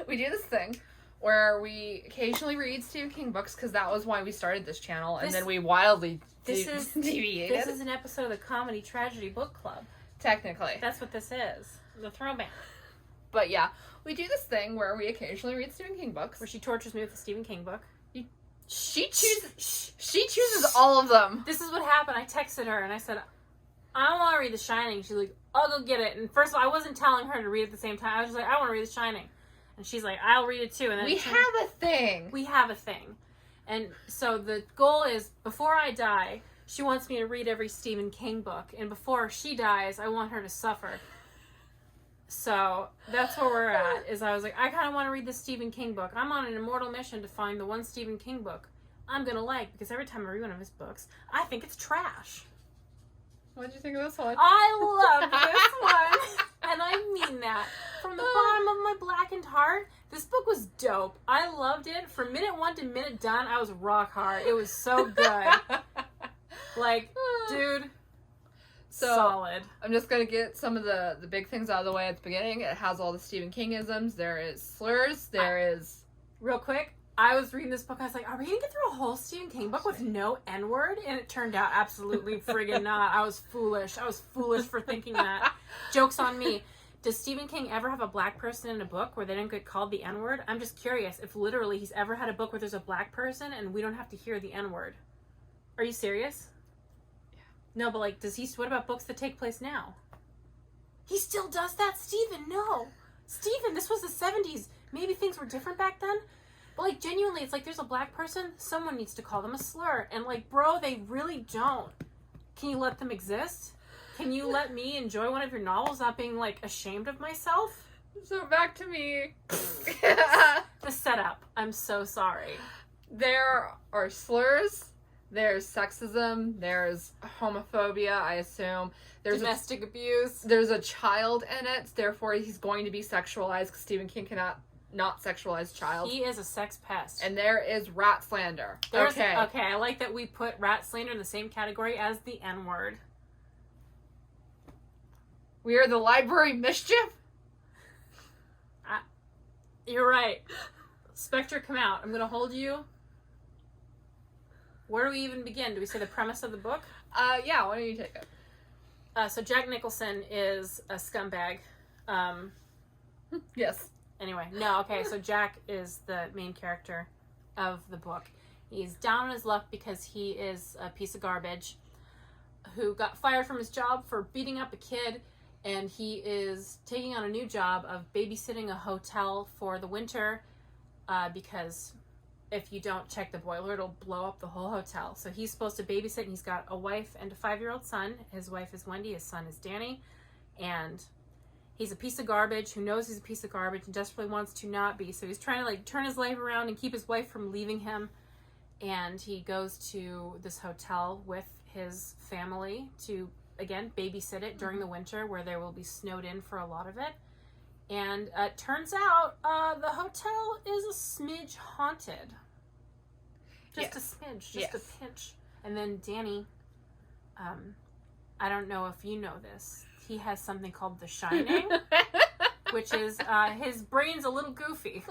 We do this thing where we occasionally read Stephen King books because that was why we started this channel, and then we wildly deviated. This is an episode of the Comedy Tragedy Book Club. Technically. That's what this is. The throwback. But yeah, we do this thing where we occasionally read Stephen King books. Where she tortures me with a Stephen King book. She chooses all of them. This is what happened. I texted her and I said, I don't want to read The Shining. She's like, I'll go get it. And first of all, I wasn't telling her to read at the same time. I was just like, I want to read The Shining. And she's like, I'll read it too. And then we have a thing. We have a thing. And so the goal is, before I die, she wants me to read every Stephen King book. And before she dies, I want her to suffer. So that's where we're at. Is I was like, I kind of want to read this Stephen King book. I'm on an immortal mission to find the one Stephen King book I'm going to like. Because every time I read one of his books, I think it's trash. What did you think of this one? I love this one. And I mean that. From the bottom of my blackened heart, this book was dope. I loved it. From minute 1 to minute done, I was rock hard. It was so good. Like, dude, solid. I'm just going to get some of the big things out of the way at the beginning. It has all the Stephen King-isms. There is slurs. There is... Real quick, I was reading this book. I was like, are we going to get through a whole Stephen King book with no N-word? And it turned out absolutely friggin' not. I was foolish. For thinking that. Joke's on me. Does Stephen King ever have a black person in a book where they don't get called the N-word? I'm just curious if literally he's ever had a book where there's a black person and we don't have to hear the N-word. Are you serious? Yeah. No, but like, what about books that take place now? He still does that? Stephen, no. Stephen, this was the 70s. Maybe things were different back then. But like, genuinely, it's like there's a black person, someone needs to call them a slur. And like, bro, they really don't. Can you let them exist? Can you let me enjoy one of your novels without being like ashamed of myself? So back to me. The setup. I'm so sorry. There are slurs. There's sexism. There's homophobia, I assume. There's domestic abuse. There's a child in it. Therefore, he's going to be sexualized because Stephen King cannot not sexualize child. He is a sex pest. And there is rat slander. Okay, I like that we put rat slander in the same category as the N-word. We are the library mischief? You're right. Spectre, come out. I'm going to hold you. Where do we even begin? Do we say the premise of the book? Yeah, why don't you take it? So Jack Nicholson is a scumbag. Yes. Anyway, no, okay, so Jack is the main character of the book. He's down on his luck because he is a piece of garbage who got fired from his job for beating up a kid, and he is taking on a new job of babysitting a hotel for the winter because if you don't check the boiler, it'll blow up the whole hotel. So he's supposed to babysit, and he's got a wife and a 5-year-old son. His wife is Wendy, his son is Danny, and he's a piece of garbage who knows he's a piece of garbage and desperately wants to not be. So he's trying to like turn his life around and keep his wife from leaving him. And he goes to this hotel with his family to, again, babysit it during the winter where they will be snowed in for a lot of it. And it turns out the hotel is a smidge haunted. Just a smidge, just a pinch. And then Danny, I don't know if you know this, he has something called The Shining, which is his brain's a little goofy.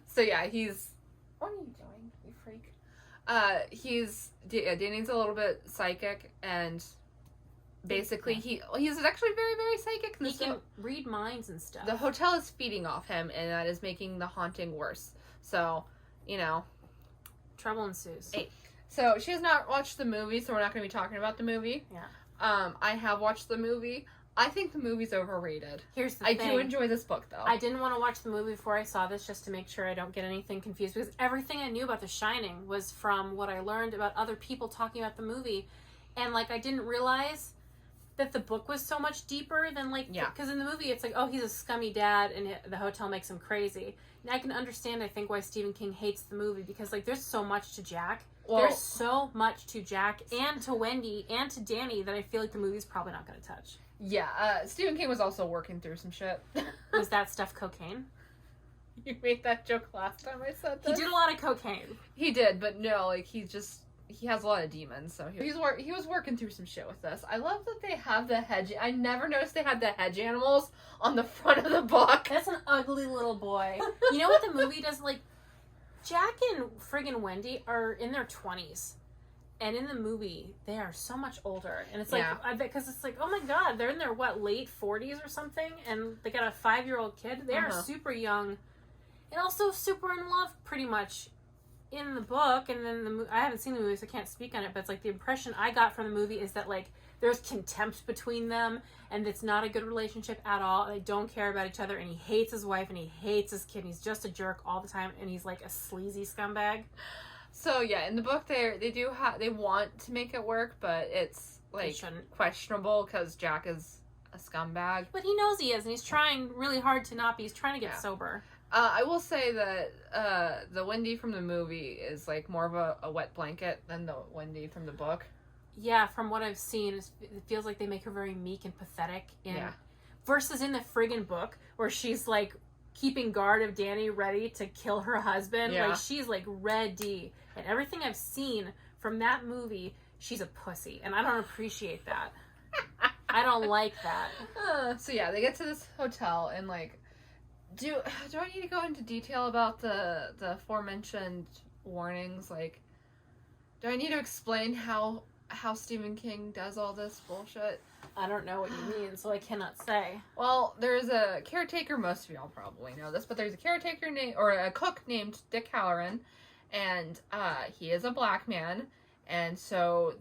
So yeah, he's... What are you doing, you freak? Danny's a little bit psychic, and basically he's actually very, very psychic. He can read minds and stuff. The hotel is feeding off him, and that is making the haunting worse. So, you know. Trouble ensues. So she has not watched the movie, so we're not going to be talking about the movie. Yeah. I have watched the movie. I think the movie's overrated. Here's the thing. I do enjoy this book, though. I didn't want to watch the movie before I saw this just to make sure I don't get anything confused, because everything I knew about The Shining was from what I learned about other people talking about the movie. And, like, I didn't realize that the book was so much deeper than, like... Yeah. Because in the movie, it's like, oh, he's a scummy dad, and the hotel makes him crazy. And I can understand, I think, why Stephen King hates the movie, because, like, there's so much to Jack. Well, there's so much to Jack and to Wendy and to Danny that I feel like the movie's probably not going to touch. Yeah, Stephen King was also working through some shit. Was that stuff cocaine? You made that joke last time I said this. He did a lot of cocaine. He did, but no, like, he has a lot of demons, so he was working through some shit with this. I love that they have the hedge. I never noticed they had the hedge animals on the front of the book. That's an ugly little boy. You know what the movie does? Like, Jack and friggin' Wendy are in their 20s. And in the movie, they are so much older. And it's like, I bet, because it's like, oh my god, they're in their, late 40s or something? And they got a 5-year-old kid. They are super young. And also super in love, pretty much, in the book. And then I haven't seen the movie, so I can't speak on it. But it's like, the impression I got from the movie is that, like, there's contempt between them. And it's not a good relationship at all. And they don't care about each other. And he hates his wife. And he hates his kid. And he's just a jerk all the time. And he's, like, a sleazy scumbag. So yeah, in the book they want to make it work, but it's like questionable because Jack is a scumbag. But he knows he is, and he's trying really hard to not be. He's trying to get sober. I will say that the Wendy from the movie is like more of a wet blanket than the Wendy from the book. Yeah, from what I've seen, it feels like they make her very meek and pathetic. Versus in the friggin' book, where she's like keeping guard of Danny, ready to kill her husband. Yeah. Like, she's like ready. And everything I've seen from that movie, she's a pussy. And I don't appreciate that. I don't like that. So yeah, they get to this hotel and like, do I need to go into detail about the aforementioned warnings? Like, do I need to explain how Stephen King does all this bullshit? I don't know what you mean, so I cannot say. Well, there's a caretaker, most of y'all probably know this, but there's a caretaker or a cook named Dick Halloran, and he is a black man, and so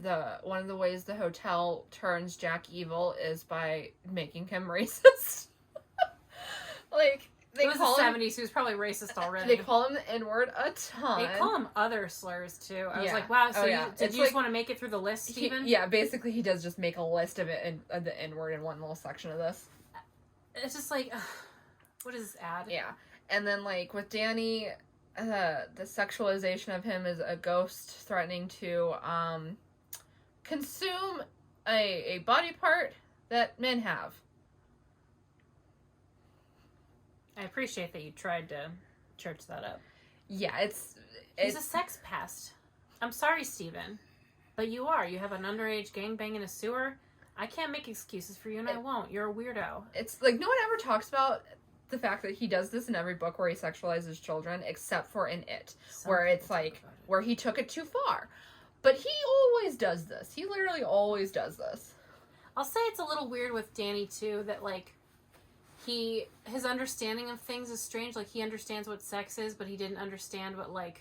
one of the ways the hotel turns Jack evil is by making him racist. Like, it was the 70s, he was probably racist already. They call him the N-word a ton. They call him other slurs, too. I was like, wow, so did you just want to make it through the list, Stephen? Basically he does just make a list of it, and the N-word in one little section of this. It's just like, what does this add? Yeah. And then, like, with Danny, the sexualization of him is a ghost threatening to consume a body part that men have. I appreciate that you tried to church that up. Yeah, He's a sex pest. I'm sorry, Stephen, but you are. You have an underage gangbang in a sewer. I can't make excuses for you, and I won't. You're a weirdo. It's like, no one ever talks about the fact that he does this in every book where he sexualizes children, except for in It, where it's like, where he took it too far. But he always does this. He literally always does this. I'll say it's a little weird with Danny, too, that, like, his understanding of things is strange. Like, he understands what sex is, but he didn't understand what, like,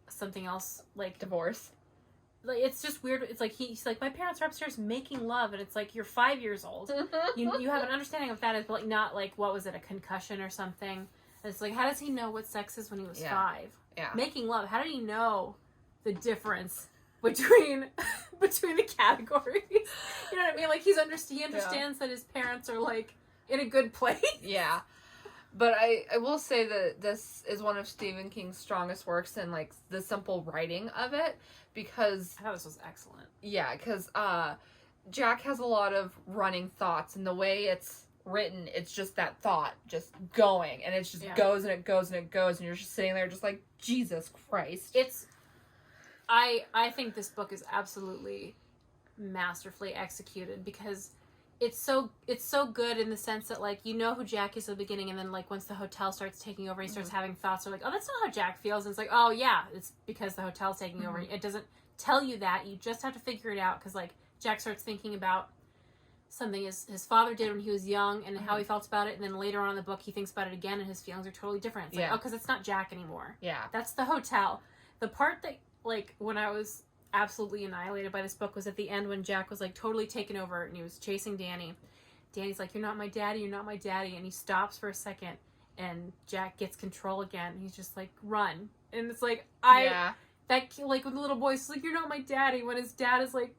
something else, like... Divorce. Like, it's just weird. It's like, he's like, my parents are upstairs making love, and it's like, you're 5 years old. You have an understanding of that as, like, not, like, what was it, a concussion or something? And it's like, how does he know what sex is when he was 5? Yeah. Making love, how did he know the difference between the categories? You know what I mean? Like, he understands that his parents are, like, in a good place. Yeah. But I will say that this is one of Stephen King's strongest works in, like, the simple writing of it, because... I thought this was excellent. Yeah, because Jack has a lot of running thoughts, and the way it's written, it's just that thought just going, and it just goes, and it goes, and it goes, and you're just sitting there just like, Jesus Christ. I think this book is absolutely masterfully executed, because... It's so good in the sense that, like, you know who Jack is at the beginning, and then, like, once the hotel starts taking over, he starts having thoughts, or like, oh, that's not how Jack feels, and it's like, oh, yeah, it's because the hotel's taking over. It doesn't tell you that. You just have to figure it out, because, like, Jack starts thinking about something his father did when he was young, and how he felt about it, and then later on in the book, he thinks about it again, and his feelings are totally different. It's like, oh, because it's not Jack anymore. Yeah. That's the hotel. The part that, like, when I was... absolutely annihilated by this book was at the end when Jack was like totally taken over and he was chasing Danny. Danny's like, you're not my daddy, and he stops for a second and Jack gets control again. He's just like, run. And it's like, that, like, when the little boy's like, you're not my daddy, when his dad is like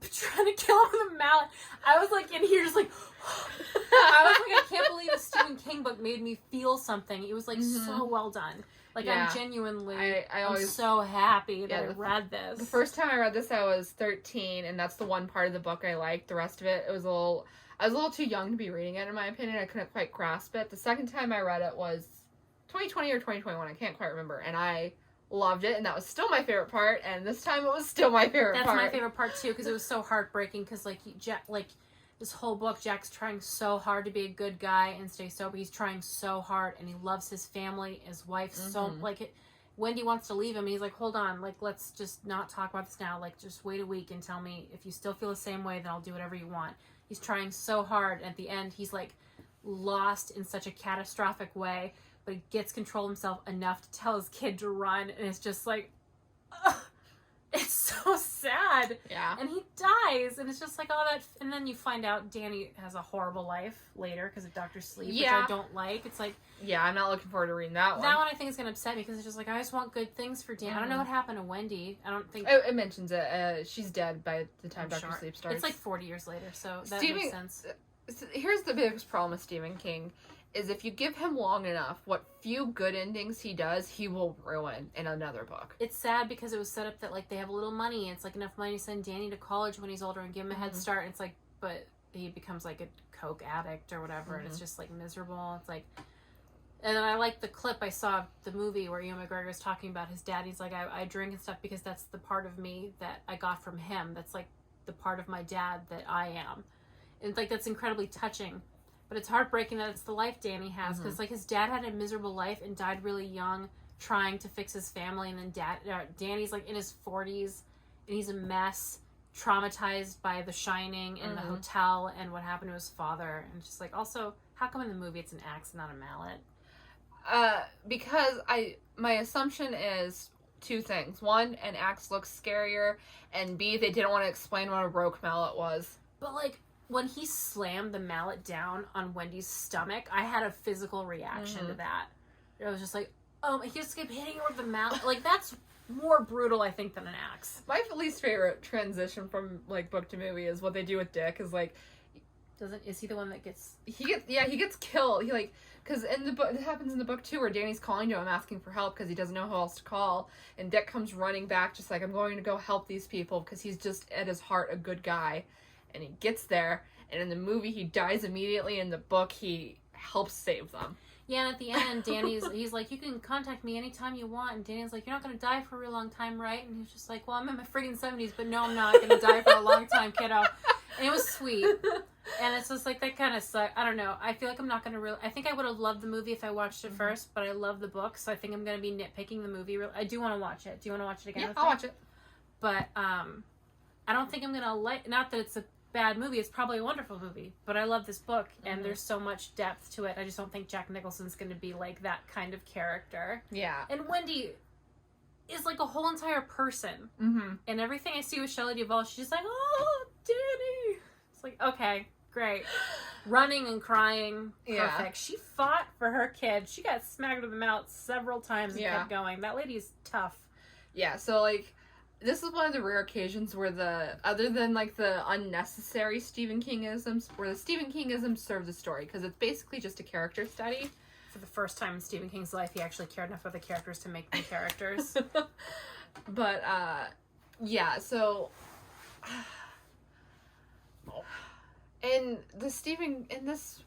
trying to kill him with a mallet. I was like in here just like I was like, I can't believe a Stephen King book made me feel something. It was like so well done. Like, I'm genuinely, I'm so happy that I read this. The first time I read this, I was 13, and that's the one part of the book I liked. The rest of it, I was a little too young to be reading it, in my opinion. I couldn't quite grasp it. The second time I read it was 2020 or 2021. I can't quite remember. And I loved it, and that was still my favorite part, and this time it was still my favorite part. That's my favorite part too, because it was so heartbreaking, because like Jack, like this whole book, Jack's trying so hard to be a good guy and stay sober. He's trying so hard, and he loves his family, his wife so, like it. Wendy wants to leave him, and he's like, hold on, like, let's just not talk about this now. Like, just wait a week and tell me if you still feel the same way, then I'll do whatever you want. He's trying so hard, and at the end, he's, like, lost in such a catastrophic way, but he gets control of himself enough to tell his kid to run, and it's just like, ugh, it's so sad. Yeah. And he dies, and it's just like all that, and then you find out Danny has a horrible life later because of Dr. Sleep, which I don't like. It's like... Yeah, I'm not looking forward to reading that one. That one I think is going to upset me, because it's just like, I just want good things for Danny. I don't know what happened to Wendy. I don't think... It mentions it. She's dead by the time Dr. Sleep starts. It's like 40 years later, so that makes sense. Here's the biggest problem with Stephen King, is if you give him long enough, what few good endings he does, he will ruin in another book. It's sad because it was set up that, like, they have a little money, and it's, like, enough money to send Danny to college when he's older and give him a head start, and it's like, but he becomes, like, a coke addict or whatever, and it's just, like, miserable. It's like... And then I like the clip I saw of the movie where Ewan McGregor was talking about his dad. He's like, I drink and stuff because that's the part of me that I got from him. That's like the part of my dad that I am. And like, that's incredibly touching. But it's heartbreaking that it's the life Danny has. Because like his dad had a miserable life and died really young trying to fix his family. And then Danny's like in his 40s and he's a mess, traumatized by The Shining and the hotel and what happened to his father. And just like, also, how come in the movie it's an axe, not a mallet? Because my assumption is two things. One, an axe looks scarier, and B, they didn't want to explain what a roque mallet was. But like, when he slammed the mallet down on Wendy's stomach, I had a physical reaction to that. It was just like, oh, he just kept hitting her with the mallet. Like, that's more brutal, I think, than an axe. My least favorite transition from, like, book to movie is what they do with Dick, is, like... Is he the one that gets... He gets killed. He, like... Because in the book, it happens in the book too, where Danny's calling to him asking for help because he doesn't know who else to call, and Dick comes running back just like, I'm going to go help these people, because he's just at his heart a good guy, and he gets there, and in the movie he dies immediately. In the book he helps save them. Yeah, and at the end he's like, you can contact me anytime you want, and Danny's like, you're not going to die for a real long time, right? And he's just like, well, I'm in my friggin' 70s, but no, I'm not going to die for a long time, kiddo. And it was sweet. And it's just like, that kind of sucked. I don't know. I feel like I'm not going to really... I think I would have loved the movie if I watched it first, but I love the book, so I think I'm going to be nitpicking the movie. I do want to watch it. Do you want to watch it again? Yeah, I'll watch it. But I don't think I'm going to like... Not that it's a bad movie. It's probably a wonderful movie. But I love this book, and there's so much depth to it. I just don't think Jack Nicholson's going to be like that kind of character. Yeah. And Wendy is like a whole entire person. And everything I see with Shelley Duvall, she's just like, oh, Danny. It's like, okay, great. Running and crying, perfect. Yeah. She fought for her kid. She got smacked with the mouth several times and kept going. That lady's tough. Yeah, so, like, this is one of the rare occasions where other than, like, the unnecessary Stephen Kingisms, where the Stephen Kingisms serve the story, because it's basically just a character study. For the first time in Stephen King's life, he actually cared enough about the characters to make them characters. But, yeah, so... In this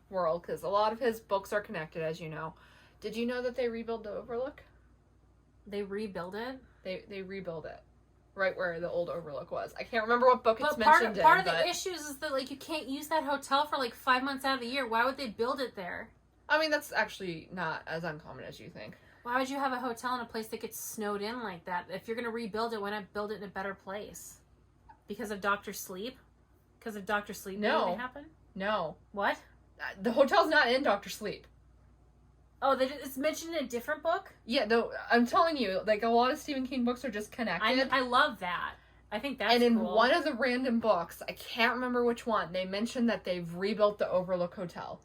world, because a lot of his books are connected, as you know, did you know that they rebuild the Overlook? They rebuild it? They rebuild it. Right where the old Overlook was. I can't remember what book it's part mentioned in. Part of the issues is that, like, you can't use that hotel for, like, 5 months out of the year. Why would they build it there? I mean, that's actually not as uncommon as you think. Why would you have a hotel in a place that gets snowed in like that? If you're going to rebuild it, why not build it in a better place? Because of Dr. Sleep? Because of Dr. Sleep didn't happen? No. What? The hotel's not in Dr. Sleep. Oh, it's mentioned in a different book? Yeah, no, I'm telling you, like, a lot of Stephen King books are just connected. I love that. I think that's cool. And in cool. one of the random books, I can't remember which one, they mentioned that they've rebuilt the Overlook Hotel.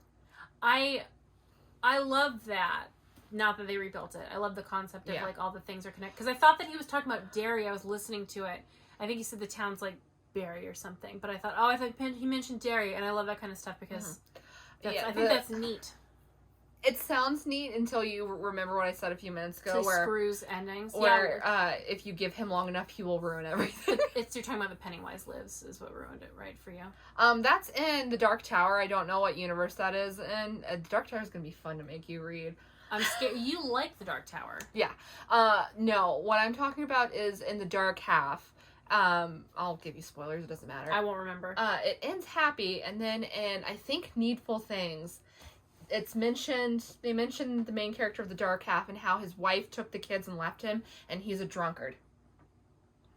I love that. Not that they rebuilt it. I love the concept of, like, all the things are connected. Because I thought that he was talking about Derry. I was listening to it. I think he said the town's, like, Barry or something, but I thought he mentioned Derry, and I love that kind of stuff because I think that's neat. It sounds neat until you remember what I said a few minutes ago, So where screws endings. where if you give him long enough, he will ruin everything. You're talking about the Pennywise Lives is what ruined it, right, for you? That's in the Dark Tower. I don't know what universe that is in. The Dark Tower is gonna be fun to make you read. I'm scared. You like the Dark Tower? Yeah. No, what I'm talking about is in the Dark Half. I'll give you spoilers. It doesn't matter. I won't remember. It ends happy, and then in I think Needful Things, it's mentioned. They mentioned the main character of the Dark Half and how his wife took the kids and left him, and he's a drunkard.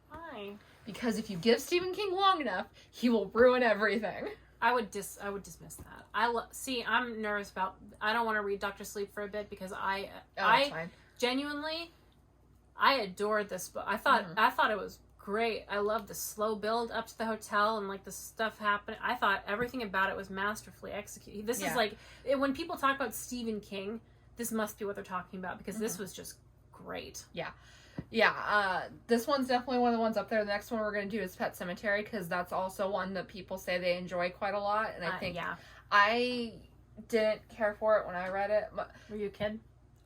Why? Because if you give Stephen King long enough, he will ruin everything. I would dismiss that. See, I'm nervous about. I don't want to read Doctor Sleep for a bit because I genuinely, I adored this book. I thought it was great. I loved the slow build up to the hotel and like the stuff happening. I thought everything about it was masterfully executed. This is like when people talk about Stephen King, this must be what they're talking about because this was just great. Yeah, this one's definitely one of the ones up there. The next one we're going to do is Pet Sematary because that's also one that people say they enjoy quite a lot. And I think I didn't care for it when I read it. Were you a kid?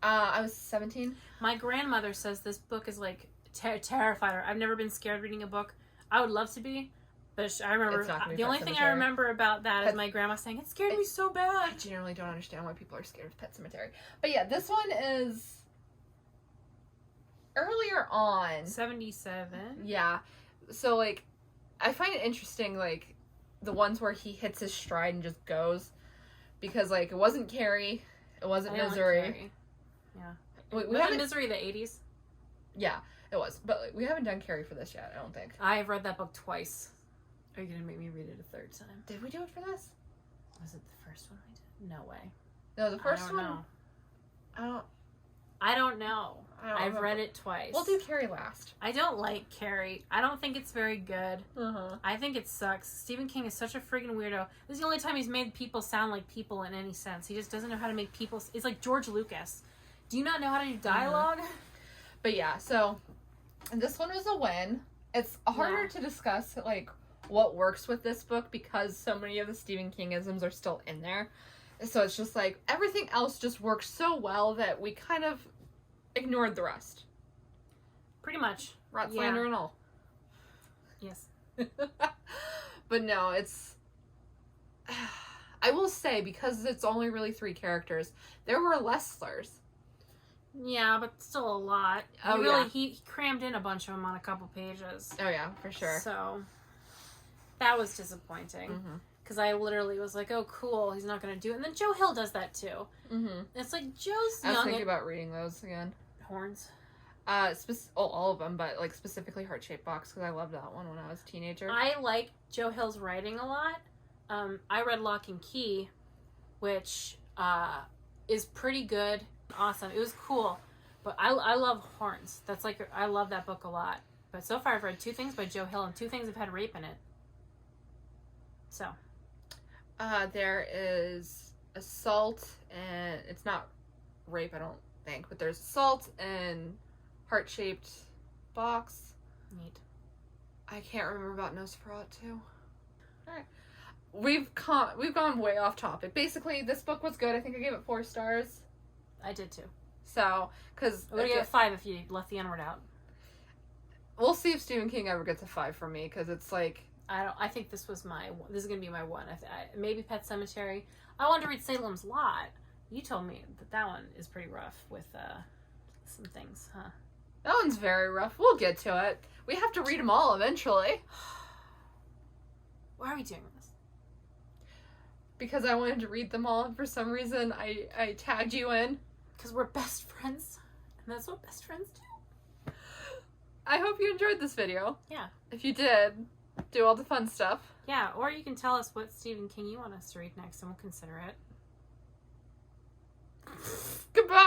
I was 17. My grandmother says this book is like terrified her. I've never been scared reading a book. I would love to be, but I remember the only thing I remember about that is my grandma saying it scared me so bad. I generally don't understand why people are scared of Pet Sematary. But yeah, this one is earlier on. 77. Yeah. So, like, I find it interesting, like, the ones where he hits his stride and just goes. Because, like, it wasn't Carrie. It wasn't Misery. Yeah. We haven't... Misery the 80s? Yeah, it was. But like, we haven't done Carrie for this yet, I don't think. I've read that book twice. Are you going to make me read it a third time? Did we do it for this? Was it the first one I did? No way. No, the first one... Know. I don't know. I've read it twice. We'll do Carrie last. I don't like Carrie. I don't think it's very good. Uh-huh. I think it sucks. Stephen King is such a freaking weirdo. This is the only time he's made people sound like people in any sense. He just doesn't know how to make people... It's like George Lucas. Do you not know how to do dialogue? But yeah, so... And this one was a win. It's harder to discuss, like, what works with this book because so many of the Stephen King-isms are still in there. So it's just like, everything else just works so well that we kind of ignored the rest. Pretty much. Rat slander and all. Yes. But no, it's... I will say, because it's only really 3 characters, there were less slurs. Yeah, but still a lot. He crammed in a bunch of them on a couple pages. Oh yeah, for sure. So, that was disappointing. Because I literally was like, oh, cool, he's not going to do it. And then Joe Hill does that, too. It's like, Joe's young. I was thinking about reading those again. Horns? All of them, but, like, specifically Heart-Shaped Box, because I loved that one when I was a teenager. I like Joe Hill's writing a lot. I read Lock and Key, which is pretty good. Awesome. It was cool. But I love Horns. That's like, I love that book a lot. But so far I've read 2 things by Joe Hill, and 2 things have had rape in it. So... there is assault, and it's not rape, I don't think, but there's assault and Heart-Shaped Box. Neat. I can't remember about Nosferatu. Alright. We've gone way off topic. Basically, this book was good. I think I gave it 4 stars. I did too. So, because... I would give it 5 if you left the N-word out. We'll see if Stephen King ever gets a 5 from me, because it's like... I think this is going to be my one. Maybe Pet Sematary. I wanted to read Salem's Lot. You told me that one is pretty rough with some things, huh? That one's very rough. We'll get to it. We have to read them all eventually. Why are we doing this? Because I wanted to read them all, and for some reason I tagged you in. Because we're best friends. And that's what best friends do. I hope you enjoyed this video. Yeah. If you did... do all the fun stuff. Yeah, or you can tell us what Stephen King you want us to read next and we'll consider it. Goodbye!